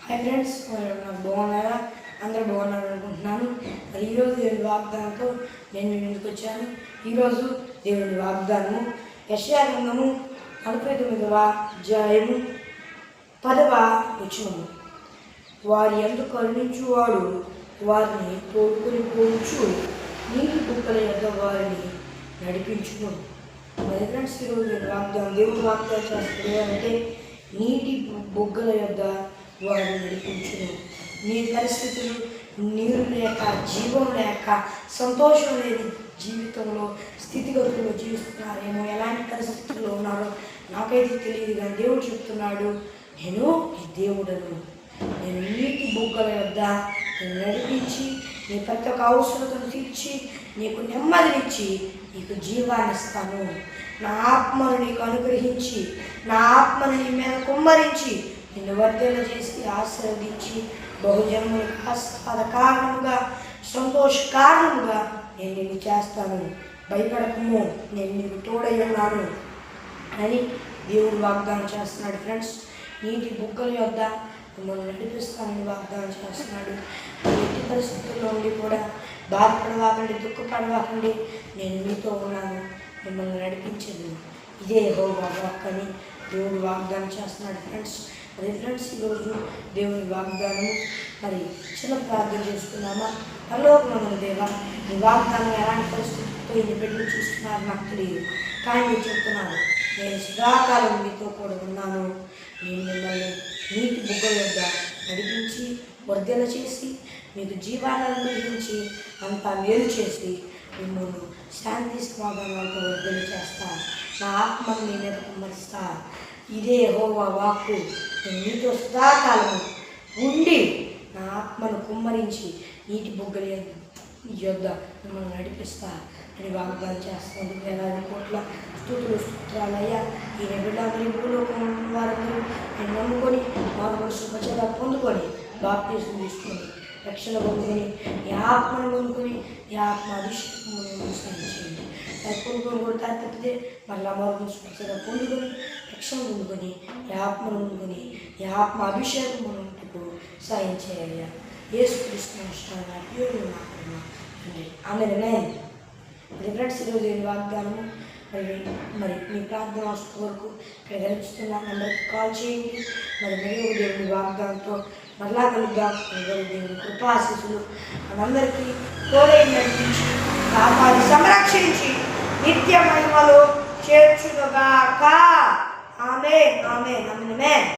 Hi friends, నాకు బాగున్నారా? అందరూ బాగున్నారు అనుకుంటున్నాను. మరి ఈరోజు దేవుడి వాగ్దానంతో నేను మీ ముందుకు వచ్చాను. ఈరోజు దేవుడి వాగ్దానము యెషయా గ్రంథము 49వ అధ్యాయము 10వ వచనము. వారి యందు కరుణించువాడు వారిని తోడుకొని పోవచ్చు, నీటి బుక్కల యొద్ద వారిని నడిపించును. మరి ఫ్రెండ్స్, ఈరోజు వాగ్దానం దేవుడు వాగ్దానం చేస్తుంది అంటే నీటి బొగ్గల యొద్ద వారిని నడిపించును. నీ పరిస్థితులు నీరు లేక, జీవం లేక, సంతోషం లేని జీవితంలో స్థితిగతుల్లో జీవిస్తున్నారేమో, ఎలాంటి పరిస్థితుల్లో ఉన్నారో నాకైతే తెలియదు. కానీ దేవుడు చెప్తున్నాడు, నేను ఈ దేవుడను, నేను నీటి బొగ్గల యొద్ద నేను నడిపించి నీ ప్రతి ఒక్క అవసరతను తీర్చి నీకు నెమ్మదినిచ్చి నీకు జీవాన్ని ఇస్తాను. నా ఆత్మను నీకు అనుగ్రహించి, నా ఆత్మను నీ మీద కుమ్మరించి నిన్ను వర్ధన చేసి ఆశీర్వదించి బహుజన్ములకు ఆస్వాద కారణముగా, సంతోష కారణముగా నేను నిన్ను చేస్తాను. భయపడకము, నేను నీకు తోడై ఉన్నాను అని దేవుడు వాగ్దానం చేస్తున్నాడు. ఫ్రెండ్స్, నీటి బుగ్గల యొద్ద మిమ్మల్ని నడిపిస్తానని వాగ్దానం చేస్తున్నాడు. ఎట్టి పరిస్థితుల్లో ఉండి కూడా బాధపడవాకండి, దుఃఖపడవాకండి, నేను మీతో ఉన్నాను, మిమ్మల్ని నడిపించదు. ఇదే యెహోవా వాక్కు అని దేవుడు వాగ్దానం చేస్తున్నాడు. ఫ్రెండ్స్, అదే ఫ్రెండ్స్, ఈరోజు దేవుని వాగ్దానము మరి చిన్న ప్రార్థన చేసుకున్నామా? పరలోకమందున్న దేవా, నీ వాగ్దానం ఎలాంటి పరిస్థితులతో ఇన్ని బిడ్డలు చూస్తున్నారు నాకు తెలియదు, కానీ నేను చెప్తున్నాను, నేను సదాకాలం మీతో కూడా ఉన్నాను. నేను మిమ్మల్ని నీటి బుగ్గల యొద్ద నడిపించి వర్ధన చేసి మీకు జీవాన్ని అనుగ్రహించి అంతా మేలు చేసి మిమ్మల్ని శాంతి సమాధానాలతో వర్ధన చేస్తా. నా ఆత్మను నీ మీద కుమ్మరిస్తా. ఇదే యెహోవా వాక్కు. నేను మీతో సదాకాలము ఉండి నా ఆత్మను కుమ్మరించి నీటి బొగ్గల యొద్ద మిమ్మల్ని నడిపిస్తా అని వాగ్దానం చేస్తాను. 1,000 కోట్ల స్తోత్రాలయ్యా. ఈయన బిడ్డ మరి భూలోకం వారందరూ నేను నమ్ముకొని వారు శుభచర పొందుకొని బాప్తీసం తీసుకొని రక్షణ పొందుకొని ఈ ఆత్మను పొందుకొని ఈ ఆత్మ అభిషేకం సాధించండి. అది పొందుకొని కూడా తప్పితే మళ్ళీ మరొక శుభచర పొందుకొని రక్షణ పొందుకొని ఈ ఆత్మను పొందుకొని ఈ ఆత్మ అభిషేకం పొందుటకు సాయం చేయాలి. యేసుక్రీస్తు ఆమె ఫ్రెండ్స్, ఈరోజు వాగ్దానము మరి మీ ప్రార్థన అవసరం వరకు ఇక్కడ కనిపిస్తున్నా నెంబర్కి కాల్ చేయండి. మరి మరియు దేవుని వాగ్దానంతో మరలా కలుద్దాం. దేవుని కృపాశీస్సులు మనందరికీ తోడై నడిపించి కాపాడి సంరక్షించి నిత్య మహిమలో చేర్చుగాక. ఆమేన్, ఆమేన్, ఆమేన్.